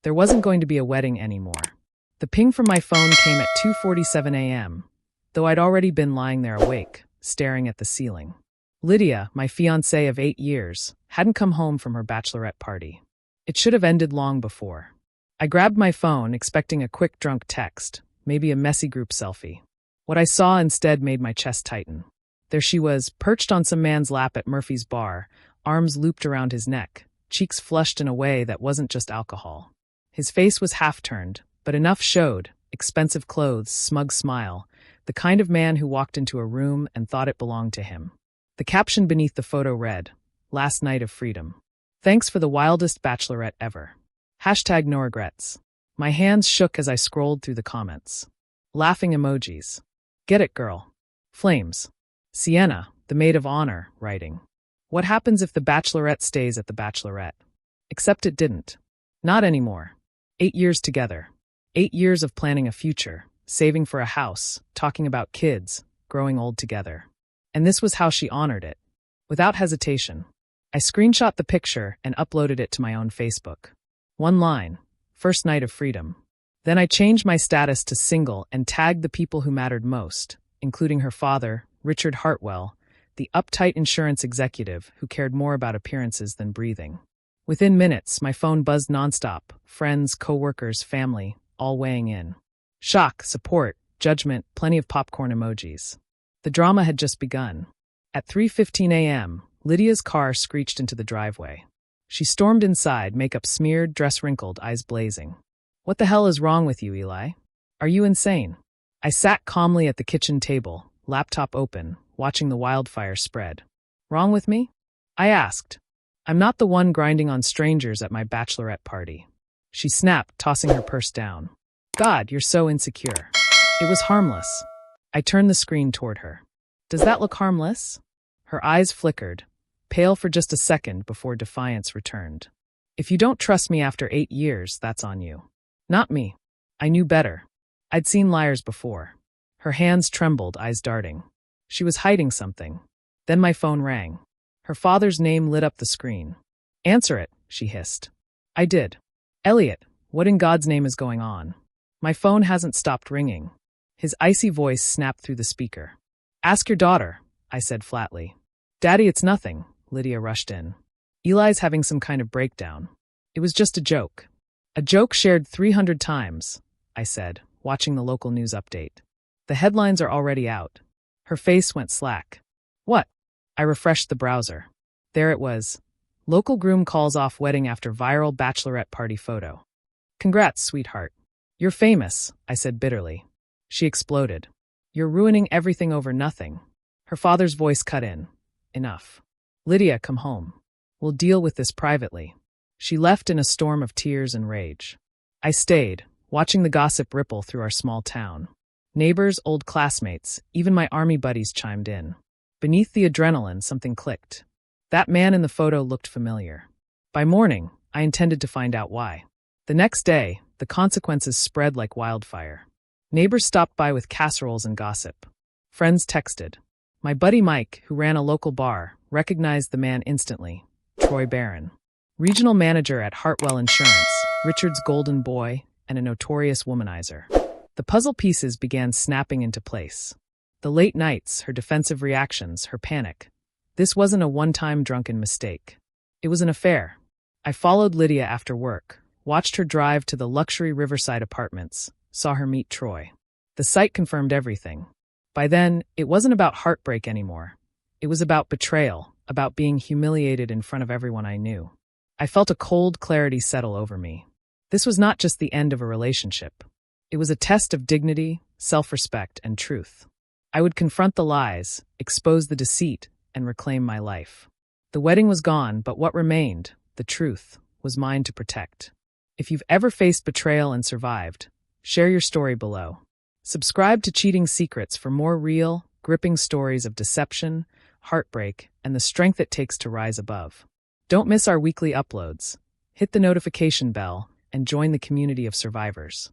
There wasn't going to be a wedding anymore. The ping from my phone came at 2:47 a.m., though I'd already been lying there awake, staring at the ceiling. Lydia, my fiancée of 8 years, hadn't come home from her bachelorette party. It should have ended long before. I grabbed my phone, expecting a quick drunk text, maybe a messy group selfie. What I saw instead made my chest tighten. There she was, perched on some man's lap at Murphy's bar, arms looped around his neck, cheeks flushed in a way that wasn't just alcohol. His face was half-turned, but enough showed: expensive clothes, smug smile, the kind of man who walked into a room and thought it belonged to him. The caption beneath the photo read, "Last night of freedom. Thanks for the wildest bachelorette ever. #no regrets." My hands shook as I scrolled through the comments. Laughing emojis. "Get it, girl." Flames. Sienna, the maid of honor, writing, "What happens if the bachelorette stays at the bachelorette?" Except it didn't. Not anymore. 8 years together. 8 years of planning a future, saving for a house, talking about kids, growing old together. And this was how she honored it. Without hesitation. I screenshot the picture and uploaded it to my own Facebook. One line: "First night of freedom." Then I changed my status to single and tagged the people who mattered most, including her father, Richard Hartwell, the uptight insurance executive who cared more about appearances than breathing. Within minutes, my phone buzzed nonstop, friends, co-workers, family, all weighing in. Shock, support, judgment, plenty of popcorn emojis. The drama had just begun. At 3:15 a.m., Lydia's car screeched into the driveway. She stormed inside, makeup smeared, dress wrinkled, eyes blazing. "What the hell is wrong with you, Eli? Are you insane?" I sat calmly at the kitchen table, laptop open, watching the wildfire spread. "Wrong with me?" I asked. "I'm not the one grinding on strangers at my bachelorette party." She snapped, tossing her purse down. "God, you're so insecure." It was harmless. I turned the screen toward her. "Does that look harmless?" Her eyes flickered, pale for just a second before defiance returned. "If you don't trust me after 8 years, that's on you. Not me." I knew better. I'd seen liars before. Her hands trembled, eyes darting. She was hiding something. Then my phone rang. Her father's name lit up the screen. "Answer it," she hissed. I did. "Elliot, what in God's name is going on?" My phone hasn't stopped ringing. His icy voice snapped through the speaker. "Ask your daughter," I said flatly. "Daddy, it's nothing," Lydia rushed in. "Eli's having some kind of breakdown. It was just a joke." "A joke shared 300 times," I said, watching the local news update. "The headlines are already out." Her face went slack. "What?" I refreshed the browser. There it was. Local groom calls off wedding after viral bachelorette party photo. "Congrats, sweetheart. You're famous," I said bitterly. She exploded. "You're ruining everything over nothing." Her father's voice cut in. "Enough. Lydia, come home. We'll deal with this privately." She left in a storm of tears and rage. I stayed, watching the gossip ripple through our small town. Neighbors, old classmates, even my army buddies chimed in. Beneath the adrenaline, something clicked. That man in the photo looked familiar. By morning, I intended to find out why. The next day, the consequences spread like wildfire. Neighbors stopped by with casseroles and gossip. Friends texted. My buddy Mike, who ran a local bar, recognized the man instantly. Troy Barron. Regional manager at Hartwell Insurance, Richard's golden boy, and a notorious womanizer. The puzzle pieces began snapping into place. The late nights, her defensive reactions, her panic. This wasn't a one-time drunken mistake. It was an affair. I followed Lydia after work, watched her drive to the luxury Riverside apartments, saw her meet Troy. The sight confirmed everything. By then, it wasn't about heartbreak anymore. It was about betrayal, about being humiliated in front of everyone I knew. I felt a cold clarity settle over me. This was not just the end of a relationship. It was a test of dignity, self-respect, and truth. I would confront the lies, expose the deceit, and reclaim my life. The wedding was gone, but what remained, the truth, was mine to protect. If you've ever faced betrayal and survived, share your story below. Subscribe to Cheating Secrets for more real, gripping stories of deception, heartbreak, and the strength it takes to rise above. Don't miss our weekly uploads. Hit the notification bell and join the community of survivors.